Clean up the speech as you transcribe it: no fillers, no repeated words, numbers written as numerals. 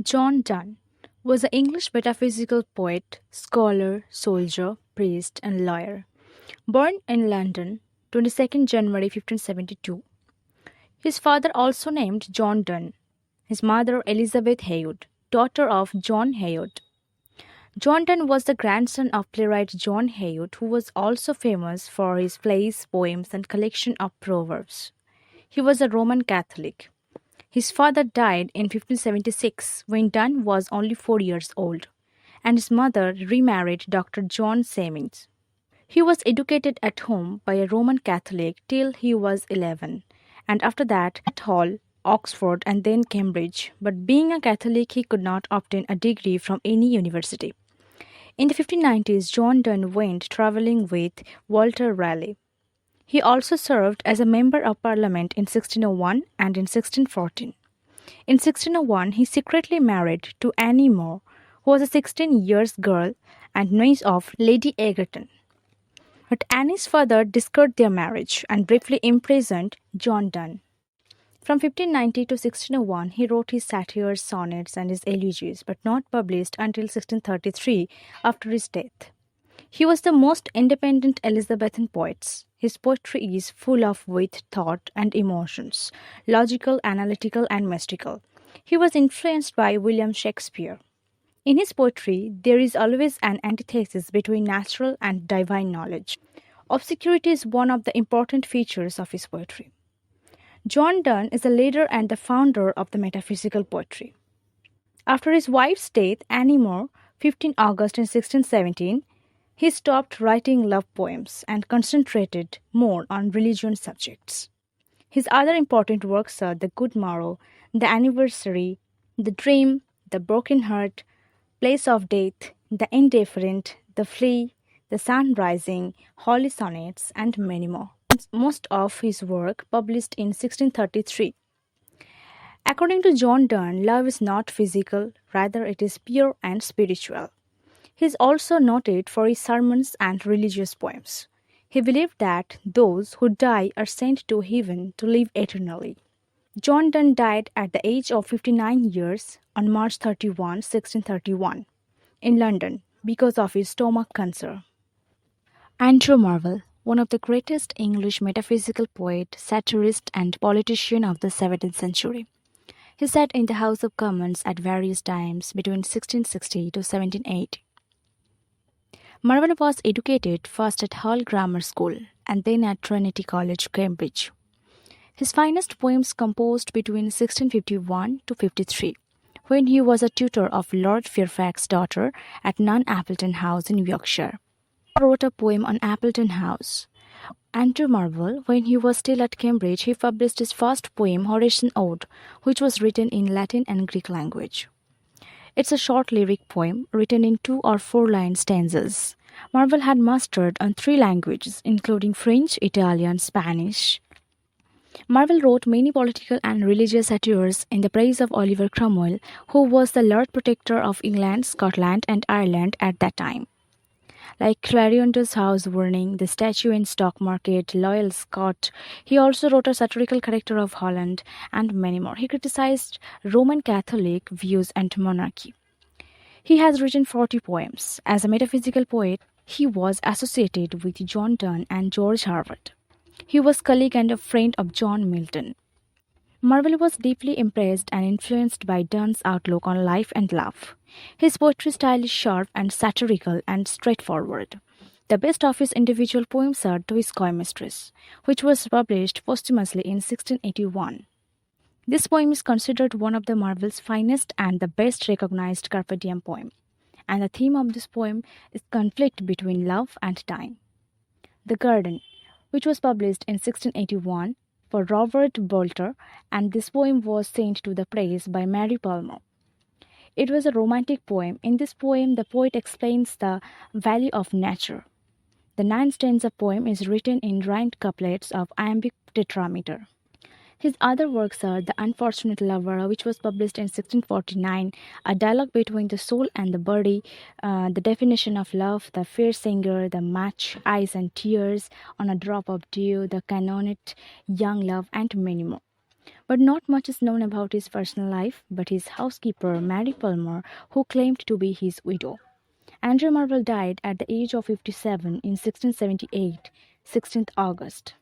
John Donne was an English metaphysical poet, scholar, soldier, priest, and lawyer. Born in London, 22nd January 1572. His father also named John Donne, his mother Elizabeth Haywood, daughter of John Haywood. John Donne was the grandson of playwright John Haywood, who was also famous for his plays, poems, and collection of proverbs. He was a Roman Catholic. His father died in 1576 when Donne was only 4 years old, and his mother remarried Dr. John Symons. He was educated at home by a Roman Catholic till he was 11, and after that at Hull, Oxford, and then Cambridge. But being a Catholic, he could not obtain a degree from any university. In the 1590s, John Donne went travelling with Walter Raleigh. He also served as a member of parliament in 1601 and in 1614. In 1601, he secretly married to Annie More, who was a 16 years girl and niece of Lady Egerton. But Annie's father discovered their marriage and briefly imprisoned John Donne. From 1590 to 1601, he wrote his satires, sonnets, and his elegies, but not published until 1633 after his death. He was the most independent Elizabethan poet. His poetry is full of wit, thought, and emotions, logical, analytical, and mystical. He was influenced by William Shakespeare. In his poetry, there is always an antithesis between natural and divine knowledge. Obscurity is one of the important features of his poetry. John Donne is the leader and the founder of the metaphysical poetry. After his wife's death, Annie More, 15 August in 1617, he stopped writing love poems and concentrated more on religion subjects. His other important works are The Good Morrow, The Anniversary, The Dream, The Broken Heart, Place of Death, The Indifferent, The Flea, The Sun Rising, Holy Sonnets, and many more. Most of his work published in 1633. According to John Donne, love is not physical, rather it is pure and spiritual. He is also noted for his sermons and religious poems. He believed that those who die are sent to heaven to live eternally. John Donne died at the age of 59 years on March 31, 1631, in London because of his stomach cancer. Andrew Marvell, one of the greatest English metaphysical poet, satirist, and politician of the 17th century. He sat in the House of Commons at various times between 1660 to 1780. Marvell was educated first at Hull Grammar School and then at Trinity College, Cambridge. His finest poems composed between 1651 to 53, when he was a tutor of Lord Fairfax's daughter at Nun Appleton House in Yorkshire. He wrote a poem on Appleton House. Andrew Marvell, when he was still at Cambridge, he published his first poem, Horatian Ode, which was written in Latin and Greek language. It's a short lyric poem written in 2 or 4 line stanzas. Marvell had mastered on 3 languages, including French, Italian, Spanish. Marvell wrote many political and religious satires in the praise of Oliver Cromwell, who was the Lord Protector of England, Scotland, and Ireland at that time. Like Clarion's House Warning, The Statue in Stock Market, Loyal Scot. He also wrote a satirical character of Holland and many more. He criticized Roman Catholic views and monarchy. He has written 40 poems. As a metaphysical poet, he was associated with John Donne and George Herbert. He was colleague and a friend of John Milton. Marvell was deeply impressed and influenced by Donne's outlook on life and love. His poetry style is sharp and satirical and straightforward. The best of his individual poems are To His Coy Mistress, which was published posthumously in 1681. This poem is considered one of the Marvell's finest and the best recognized Carpe Diem poem. And the theme of this poem is conflict between love and time. The Garden, which was published in 1681, for Robert Boulter, and this poem was sent to the press by Mary Palmer. It was a romantic poem. In this poem, the poet explains the value of nature. The 9 stanza poem is written in rhymed couplets of iambic tetrameter. His other works are The Unfortunate Lover, which was published in 1649, A Dialogue Between the Soul and the Body, The Definition of Love, The Fair Singer, The Match, Eyes and Tears, On a Drop of Dew, The Canonet, Young Love, and many more. But not much is known about his personal life, but his housekeeper, Mary Palmer, who claimed to be his widow. Andrew Marvell died at the age of 57 in 1678, 16th August.